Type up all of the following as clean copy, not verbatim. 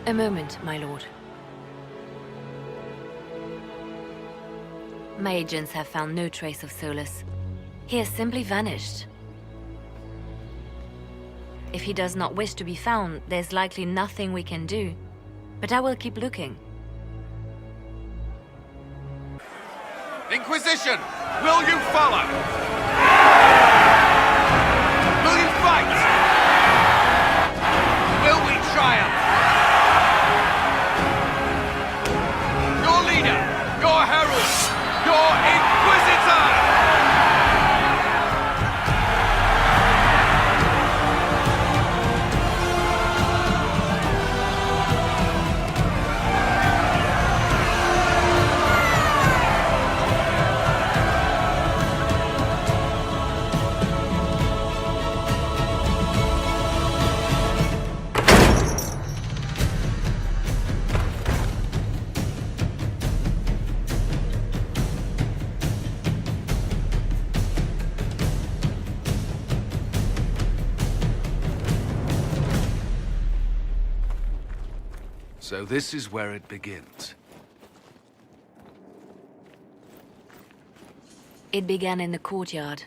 A moment, my lord. My agents have found no trace of Solus. He has simply vanished. If he does not wish to be found, there's likely nothing we can do. But I will keep looking. Inquisition! Will you follow? Will you fight? Will we triumph? Your leader, your herald, your Inquisitor! So this is where it begins. It began in the courtyard.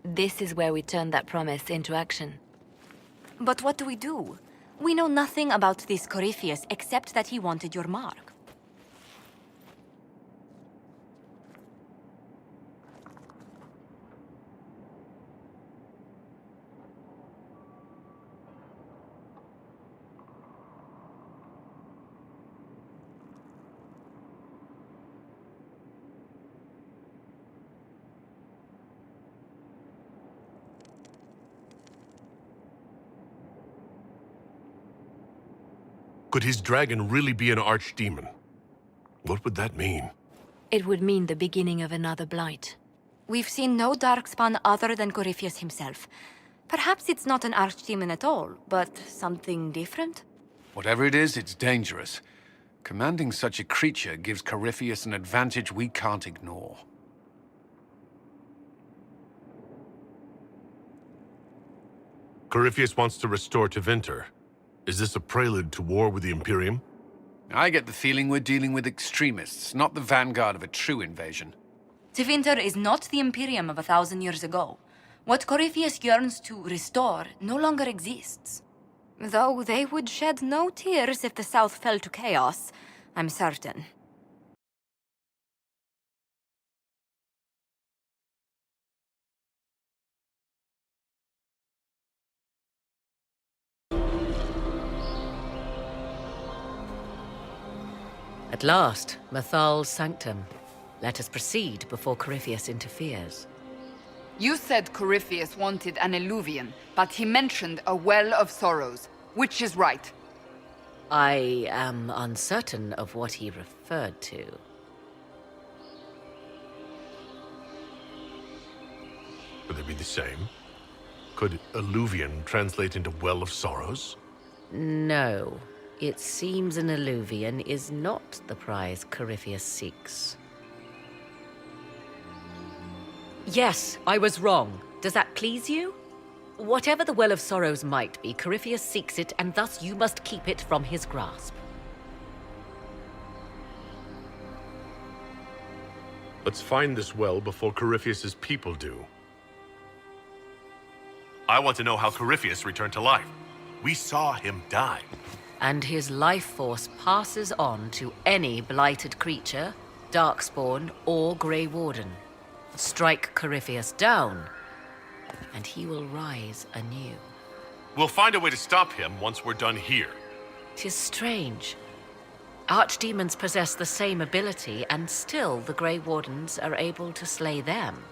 This is where we turned that promise into action. But what do we do? We know nothing about this Corypheus except that he wanted your mark. Could his dragon really be an archdemon? What would that mean? It would mean the beginning of another blight. We've seen no darkspawn other than Corypheus himself. Perhaps it's not an archdemon at all, but something different? Whatever it is, it's dangerous. Commanding such a creature gives Corypheus an advantage we can't ignore. Corypheus wants to restore Tevinter. Is this a prelude to war with the Imperium? I get the feeling we're dealing with extremists, not the vanguard of a true invasion. Tevinter is not the Imperium of 1,000 years ago. What Corypheus yearns to restore no longer exists. Though they would shed no tears if the South fell to chaos, I'm certain. At last, Mathal's sanctum. Let us proceed before Corypheus interferes. You said Corypheus wanted an eluvian, but he mentioned a well of sorrows. Which is right? I am uncertain of what he referred to. Could they be the same? Could alluvian translate into well of sorrows? No. It seems an alluvian is not the prize Corypheus seeks. Yes, I was wrong. Does that please you? Whatever the Well of Sorrows might be, Corypheus seeks it, and thus you must keep it from his grasp. Let's find this well before Corypheus's people do. I want to know how Corypheus returned to life. We saw him die. And his life force passes on to any blighted creature, darkspawn, or Grey Warden. Strike Corypheus down, and he will rise anew. We'll find a way to stop him once we're done here. 'Tis strange. Archdemons possess the same ability, and still the Grey Wardens are able to slay them.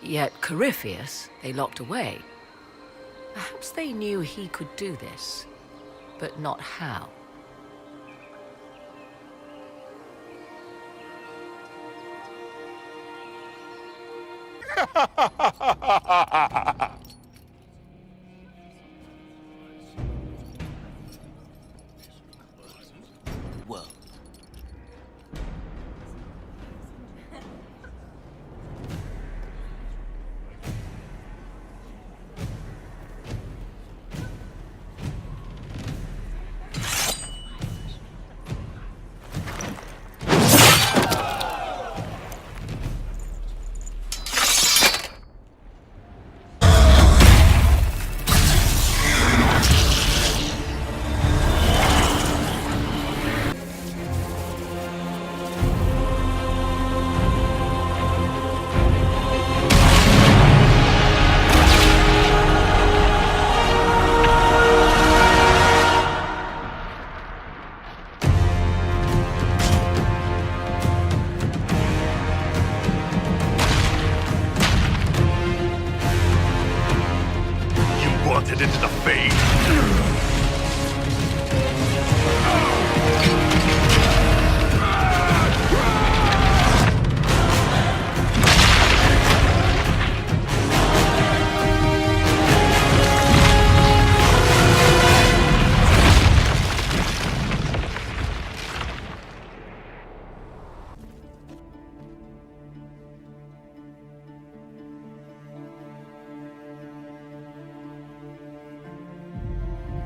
Yet Corypheus they locked away. Perhaps they knew he could do this, but not how. Whoa.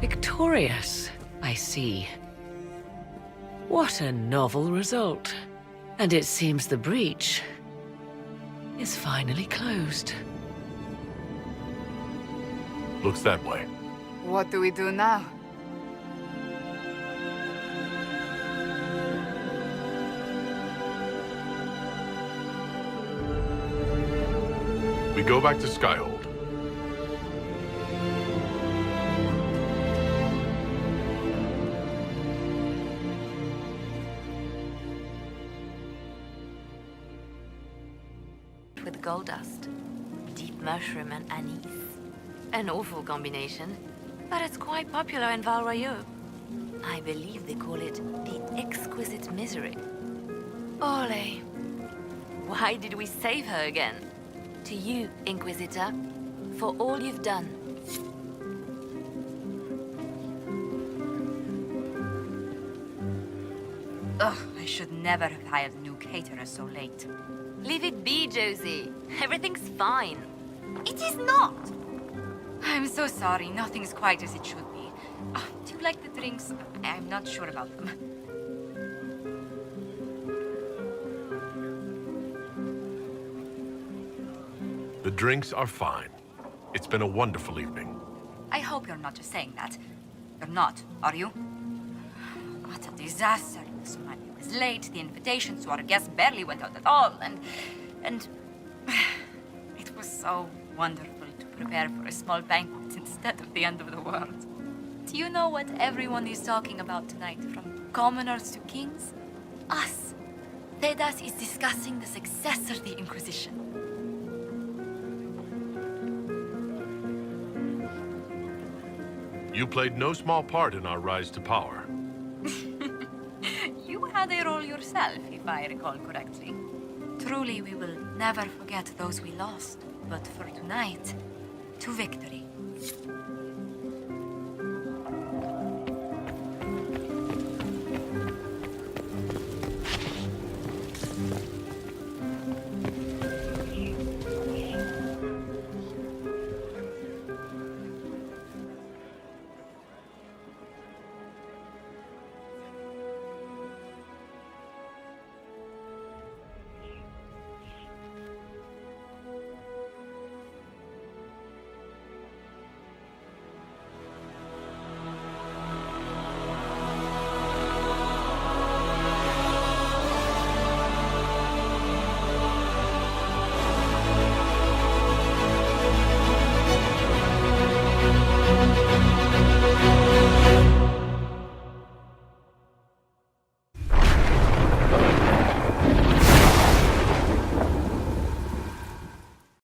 Victorious, I see. What a novel result. And it seems the breach is finally closed. Looks that way. What do we do now? We go back to Skyhold. With gold dust, deep mushroom and anise. An awful combination, but it's quite popular in Val Royeaux. I believe they call it the exquisite misery. Ole. Why did we save her again? To you, Inquisitor, for all you've done. Ugh, I should never have hired a new caterer so late. Leave it be, Josie. Everything's fine. It is not! I'm so sorry, nothing's quite as it should be. Do you like the drinks? I'm not sure about them. The drinks are fine. It's been a wonderful evening. I hope you're not just saying that. You're not, are you? What a disaster. So much was late, the invitations to our guests barely went out at all, and... It was so wonderful to prepare for a small banquet instead of the end of the world. Do you know what everyone is talking about tonight, from commoners to kings? Us. Thedas is discussing the successor of the Inquisition. You played no small part in our rise to power. You had a role yourself, if I recall correctly. Truly, we will never forget those we lost. But for tonight, to victory.